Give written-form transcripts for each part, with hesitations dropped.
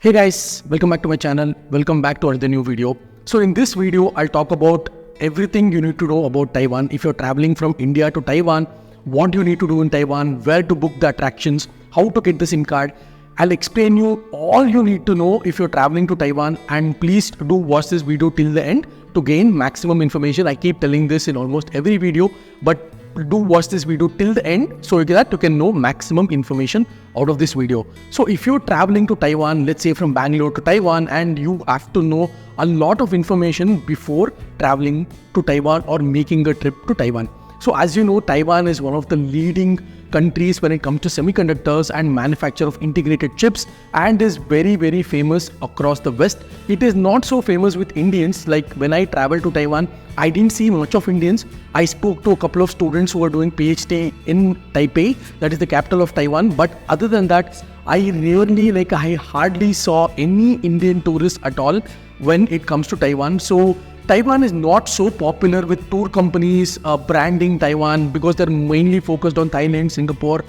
Hey guys, welcome back to my channel. Welcome back to another new video. So in this video, I'll talk about everything you need to know about Taiwan. If you're traveling from India to Taiwan, what you need to do in Taiwan, where to book the attractions, how to get the SIM card. I'll explain you all you need to know if you're traveling to Taiwan, and please do watch this video till the end to gain maximum information. I keep telling this in almost every video, but do watch this video till the end so that you can know maximum information out of this video. So if you're traveling to Taiwan, let's say from Bangalore to Taiwan, and you have to know a lot of information before traveling to Taiwan or making a trip to Taiwan. So as you know, Taiwan is one of the leading countries when it comes to semiconductors and manufacture of integrated chips, and is very famous across the West. It is not so famous with Indians. Like when I traveled to Taiwan, I didn't see much of Indians. I spoke to a couple of students who were doing PhD in Taipei, that is the capital of Taiwan. But other than that, I hardly saw any Indian tourists at all when it comes to Taiwan. So Taiwan is not so popular with tour companies branding Taiwan because they're mainly focused on Thailand, Singapore,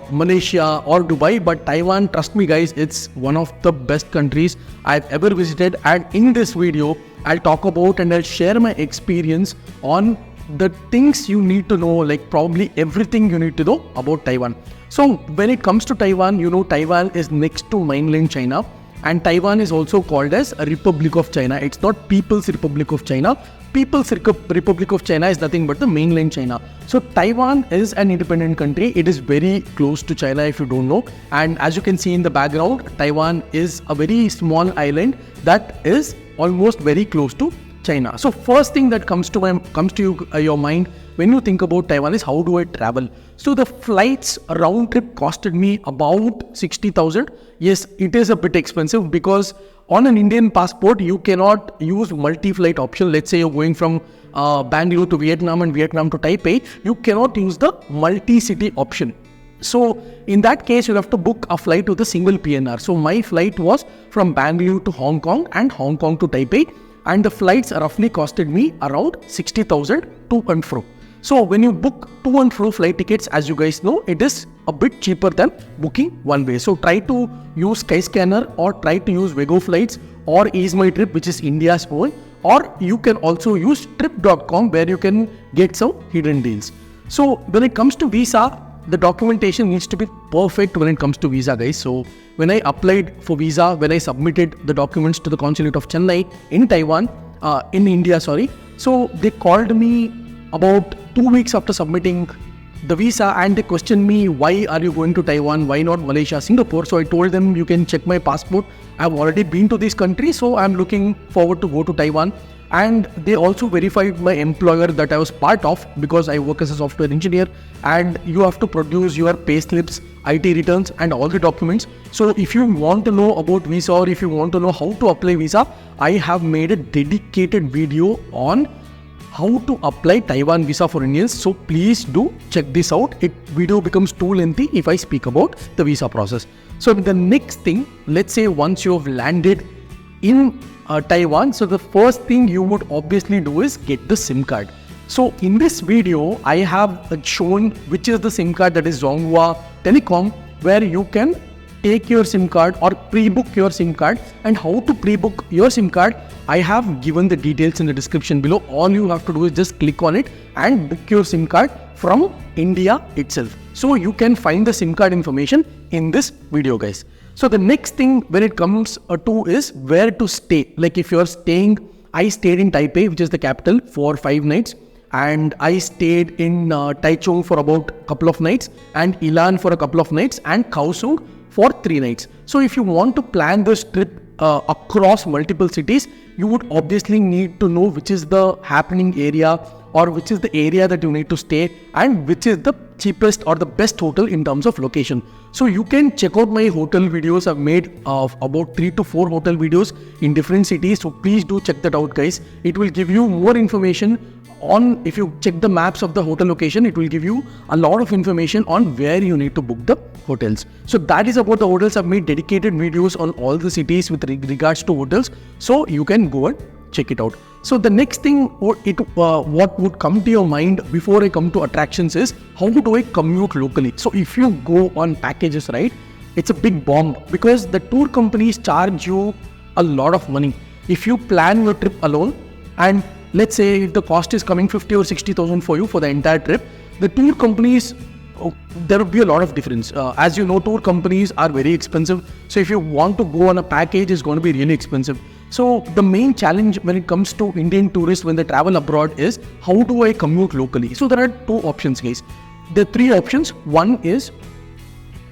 Malaysia or Dubai. But Taiwan, trust me guys, it's one of the best countries I've ever visited. And in this video, I'll talk about and I'll share my experience on the things you need to know, like probably everything you need to know about Taiwan. So when it comes to Taiwan, you know, Taiwan is next to mainland China. And Taiwan is also called as a Republic of China. It's not People's Republic of China. People's Republic of China is nothing but the mainland China. So Taiwan is an independent country. It is very close to China if you don't know. And as you can see in the background, Taiwan is a very small island that is almost very close to China. So first thing that comes to your mind when you think about Taiwan is how do I travel? So the flights round trip costed me about 60,000. Yes, it is a bit expensive because on an Indian passport, you cannot use multi-flight option. Let's say you're going from Bangalore to Vietnam and Vietnam to Taipei. You cannot use the multi-city option. So in that case, you'll have to book a flight with a single PNR. So my flight was from Bangalore to Hong Kong and Hong Kong to Taipei. And the flights roughly costed me around 60,000 to and fro. So when you book to and fro flight tickets, as you guys know, it is a bit cheaper than booking one way. So try to use Skyscanner or try to use Wego Flights or Ease My Trip, which is India's own, or you can also use trip.com where you can get some hidden deals. So when it comes to visa, the documentation needs to be perfect when it comes to visa, guys. So when I applied for visa, when I submitted the documents to the consulate of Chennai in Taiwan, in India, so they called me about 2 weeks after submitting the visa, and they questioned me, why are you going to Taiwan? Why not Malaysia, Singapore? So I told them, you can check my passport. I've already been to these countries, so I'm looking forward to go to Taiwan. And they also verified my employer that I was part of, because I work as a software engineer, and you have to produce your pay slips, IT returns and all the documents. So if you want to know about visa or if you want to know how to apply visa, I have made a dedicated video on how to apply Taiwan visa for Indians. So please do check this out. Video becomes too lengthy if I speak about the visa process. So the next thing, let's say once you have landed in Taiwan, so the first thing you would obviously do is get the SIM card. So in this video, I have shown which is the SIM card, that is Zonghua Telecom, where you can take your SIM card or pre-book your SIM card. And how to pre-book your SIM card, I have given the details in the description below. All you have to do is just click on it and book your SIM card from India itself. So you can find the SIM card information in this video, guys. So the next thing when it comes to is where to stay. Like if you're staying, I stayed in Taipei, which is the capital, for 5 nights. And I stayed in Taichung for about a couple of nights, and Ilan for a couple of nights, and Kaohsiung for 3 nights. So if you want to plan this trip across multiple cities, you would obviously need to know which is the happening area or which is the area that you need to stay and which is the cheapest or the best hotel in terms of location. So you can check out my hotel videos. I've made about 3 to 4 hotel videos in different cities. So please do check that out, guys. It will give you more information on, if you check the maps of the hotel location, it will give you a lot of information on where you need to book the hotels. So that is about the hotels. I've made dedicated videos on all the cities with regards to hotels. So you can go and check it out. So the next thing what would come to your mind before I come to attractions is how do I commute locally. So if you go on packages, right, it's a big bomb because the tour companies charge you a lot of money. If you plan your trip alone, and let's say if the cost is coming 50 or 60,000 for you for the entire trip, the tour companies, there would be a lot of difference. As you know, tour companies are very expensive. So if you want to go on a package, it's going to be really expensive. So the main challenge when it comes to Indian tourists when they travel abroad is, how do I commute locally? So there are two options, guys. There are three options. One is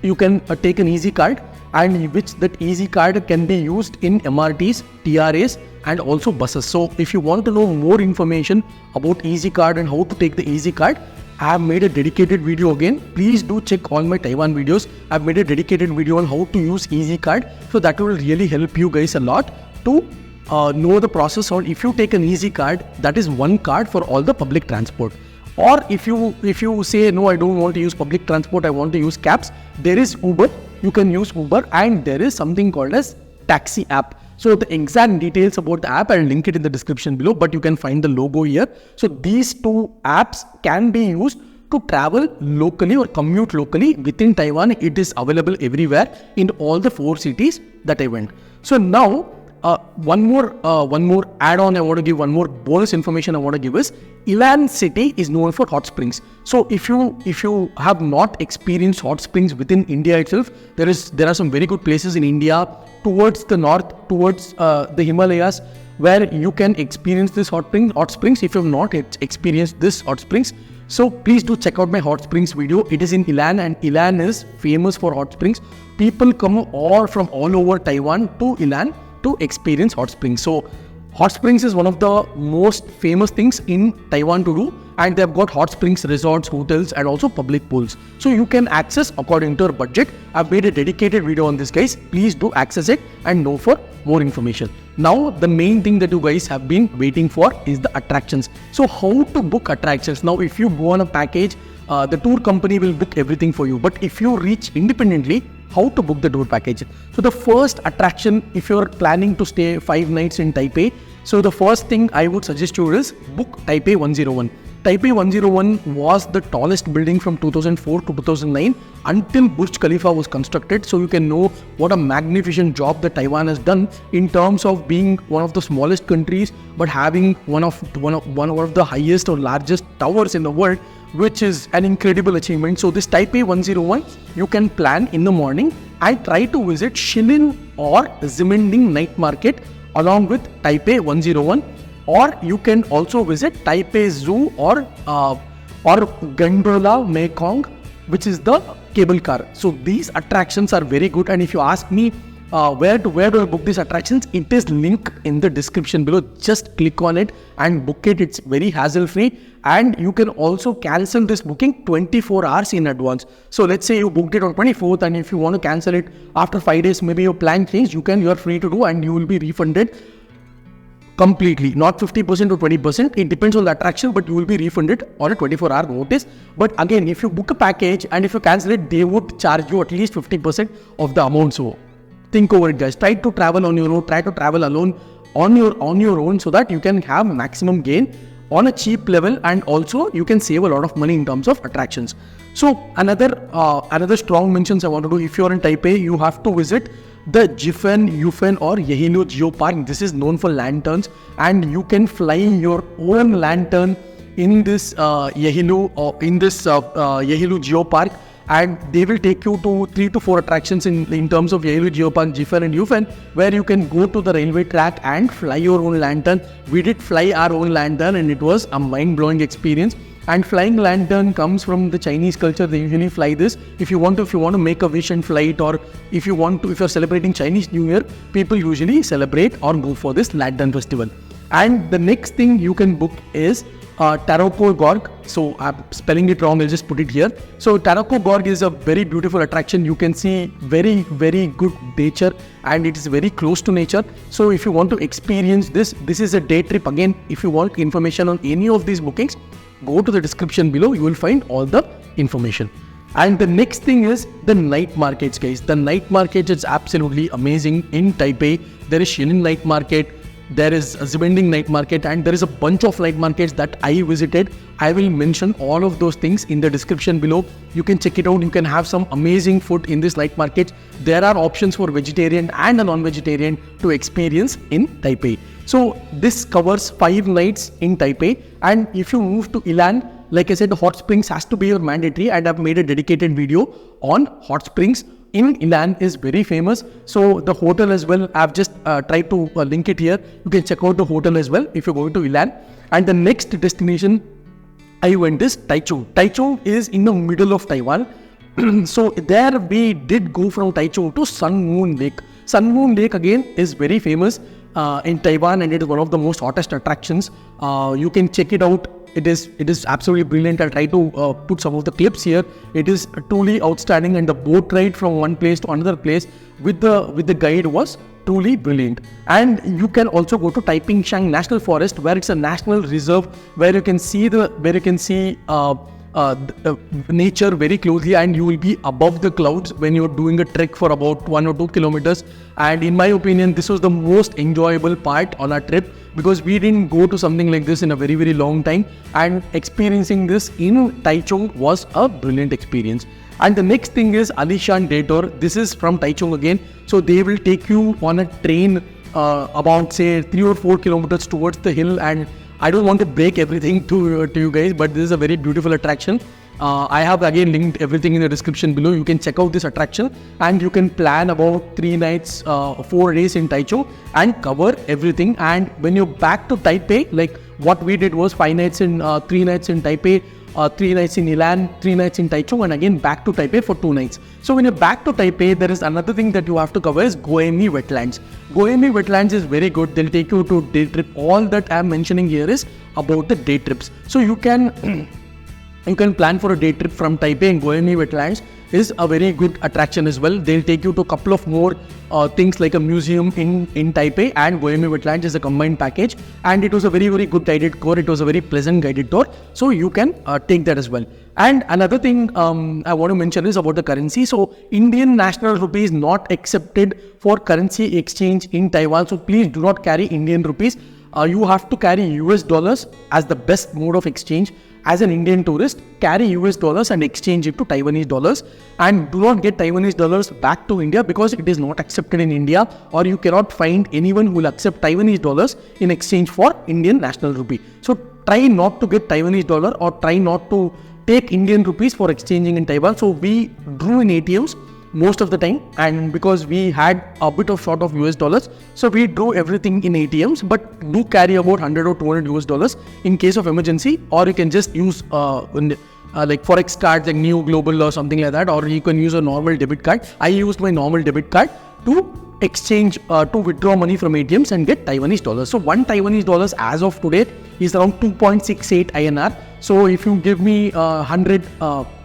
you can take an easy card, and which that easy card can be used in MRTs, TRAs and also buses. So if you want to know more information about easy card and how to take the easy card, I have made a dedicated video again. Please do check all my Taiwan videos. I've made a dedicated video on how to use easy card. So that will really help you guys a lot to know the process on. If you take an easy card, that is one card for all the public transport. Or if you say, no, I don't want to use public transport, I want to use cabs, there is Uber. You can use Uber, and there is something called as taxi app. So the exact details about the app, I'll link it in the description below, but you can find the logo here. So these two apps can be used to travel locally or commute locally within Taiwan. It is available everywhere in all the 4 cities that I went. So now, one more add-on I want to give, one more bonus information I want to give is, Yilan city is known for hot springs. So if you have not experienced hot springs within India itself, there are some very good places in India towards the north, towards the Himalayas, where you can experience this hot springs. If you have not experienced this hot springs, so please do check out my hot springs video. It is in Yilan, and Yilan is famous for hot springs. People come from all over Taiwan to Yilan to experience hot springs. So hot springs is one of the most famous things in Taiwan to do, and they've got hot springs resorts, hotels and also public pools. So you can access according to your budget. I've made a dedicated video on this, guys. Please do access it and know for more information. Now the main thing that you guys have been waiting for is the attractions. So how to book attractions? Now if you go on a package, the tour company will book everything for you. But if you reach independently, how to book the tour package? So the first attraction, if you're planning to stay 5 nights in Taipei, so the first thing I would suggest you is book Taipei 101. Taipei 101 was the tallest building from 2004 to 2009 until Burj Khalifa was constructed. So you can know what a magnificent job that Taiwan has done in terms of being one of the smallest countries, but having one of the highest or largest towers in the world, which is an incredible achievement. So this Taipei 101, you can plan in the morning and try to visit Shilin or Ximending night market along with Taipei 101, or you can also visit Taipei Zoo or Gondola Mekong, which is the cable car. So these attractions are very good, and if you ask me where do I book these attractions, it is linked in the description below. Just click on it and book it. It's very hassle free, and you can also cancel this booking 24 hours in advance. So let's say you booked it on 24th, and if you want to cancel it after 5 days, maybe your plan changed, you are free to do, and you will be refunded completely, not 50% or 20%. It depends on the attraction, but you will be refunded on a 24-hour notice. But again, if you book a package and if you cancel it, they would charge you at least 50% of the amount. So think over it, guys. Try to travel on your own. Try to travel alone on your own, so that you can have maximum gain on a cheap level, and also you can save a lot of money in terms of attractions. So another strong mentions I want to do, if you are in Taipei, you have to visit the Yufen or Yehliu Geopark. This is known for lanterns, and you can fly your own lantern in this Yehliu Geopark, and they will take you to 3 to 4 attractions in terms of Yehliu Geopark, Jifen and Yufen, where you can go to the railway track and fly your own lantern. We did fly our own lantern, and it was a mind-blowing experience. And flying lantern comes from the Chinese culture. They usually fly this. If you want to make a wish and fly it, or if you're celebrating Chinese New Year, people usually celebrate or go for this lantern festival. And the next thing you can book is Taroko Gorge. So I'm spelling it wrong, I'll just put it here. So Taroko Gorge is a very beautiful attraction. You can see very, very good nature, and it is very close to nature. So if you want to experience this is a day trip. Again, if you want information on any of these bookings, go to the description below. You will find all the information. And the next thing is the night markets, guys. The night market is absolutely amazing in Taipei. There is Shilin night market, there is a Zibending night market, and there is a bunch of night markets that I visited. I will mention all of those things in the description below. You can check it out. You can have some amazing food in this night market. There are options for vegetarian and a non-vegetarian to experience in Taipei. So this covers 5 nights in Taipei, and if you move to Ilan, like I said, the hot springs has to be your mandatory, and I've made a dedicated video on hot springs in Ilan is very famous. So the hotel as well, I've just tried to link it here. You can check out the hotel as well if you're going to Ilan. And the next destination I went is Taichung. Taichung is in the middle of Taiwan. So there we did go from Taichung to Sun Moon Lake. Sun Moon Lake again is very famous in Taiwan, and it is one of the most hottest attractions. You can check it out. It is absolutely brilliant. I'll try to put some of the clips here. It is truly outstanding, and the boat ride from one place to another place with the guide was truly brilliant. And you can also go to Taiping-Shang National Forest, where it's a national reserve, where you can see nature very closely, and you will be above the clouds when you're doing a trek for about 1 or 2 kilometers. And in my opinion, this was the most enjoyable part on our trip, because we didn't go to something like this in a very, very long time, and experiencing this in Taichung was a brilliant experience. And the next thing is Alishan Day Tour. This is from Taichung again. So they will take you on a train about say 3 or 4 kilometers towards the hill, and I don't want to break everything to you guys, but this is a very beautiful attraction. I have again linked everything in the description below. You can check out this attraction, and you can plan about 3 nights, 4 days in Taichung and cover everything. And when you're back to Taipei, like what we did was 5 nights in 3 nights in Taipei, 3 nights in Ilan, 3 nights in Taichung, and again back to Taipei for 2 nights. So when you're back to Taipei, there is another thing that you have to cover is Goemi wetlands. Goemi wetlands is very good. They'll take you to day trip. All that I'm mentioning here is about the day trips. So you can plan for a day trip from Taipei, and Goemi wetlands is a very good attraction as well. They'll take you to a couple of more things like a museum in Taipei, and Goemi wetlands is a combined package, and it was a very, very good guided tour. It was a very pleasant guided tour, so you can take that as well. And another thing I want to mention is about the currency. So Indian national rupee is not accepted for currency exchange in Taiwan, so please do not carry Indian rupees. You have to carry US dollars as the best mode of exchange. As an Indian tourist, carry US dollars and exchange it to Taiwanese dollars, and do not get Taiwanese dollars back to India, because it is not accepted in India, or you cannot find anyone who will accept Taiwanese dollars in exchange for Indian national rupee. So try not to get Taiwanese dollar, or try not to take Indian rupees for exchanging in Taiwan. So we drew in ATMs most of the time, and because we had a bit of short of US dollars, so we drew everything in ATMs, but do carry about 100 or 200 US dollars in case of emergency, or you can just use like Forex cards like New Global or something like that, or you can use a normal debit card. I used my normal debit card to exchange, to withdraw money from ATMs and get Taiwanese dollars. So 1 Taiwanese dollars as of today is around 2.68 INR. So if you give me 100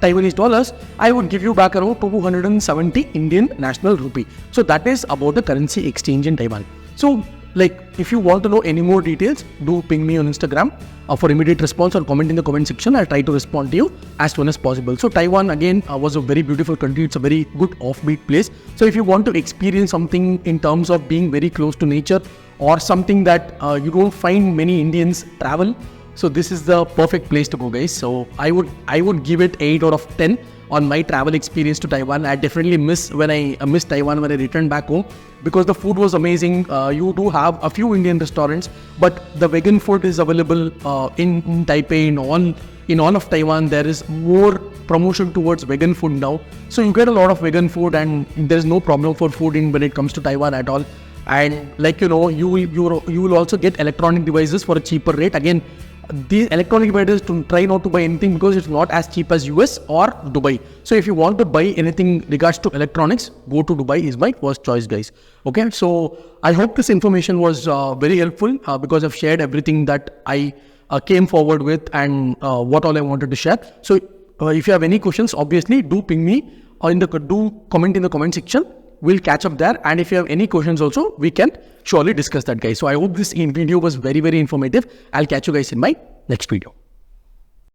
Taiwanese dollars, I would give you back around 270 Indian national rupee. So that is about the currency exchange in Taiwan. So like, if you want to know any more details, do ping me on Instagram for immediate response, or comment in the comment section. I'll try to respond to you as soon as possible. So Taiwan again was a very beautiful country. It's a very good offbeat place. So if you want to experience something in terms of being very close to nature, or something that you don't find many Indians travel, so this is the perfect place to go, guys. So I would give it 8 out of 10 on my travel experience to Taiwan. I definitely missed Taiwan when I returned back home, because the food was amazing. You do have a few Indian restaurants, but the vegan food is available in Taipei. In all of Taiwan, there is more promotion towards vegan food now. So you get a lot of vegan food, and there is no problem for food when it comes to Taiwan at all. And like you will also get electronic devices for a cheaper rate. Again, these electronic devices, to try not to buy anything because it's not as cheap as US or Dubai. So if you want to buy anything regards to electronics, go to Dubai is my first choice, guys. Okay, so I hope this information was very helpful, because I've shared everything that I came forward with, and what all I wanted to share. So if you have any questions, obviously do ping me, or do comment in the comment section. We'll catch up there, and if you have any questions also, we can surely discuss that, guys. So I hope this video was very, very informative. I'll catch you guys in my next video.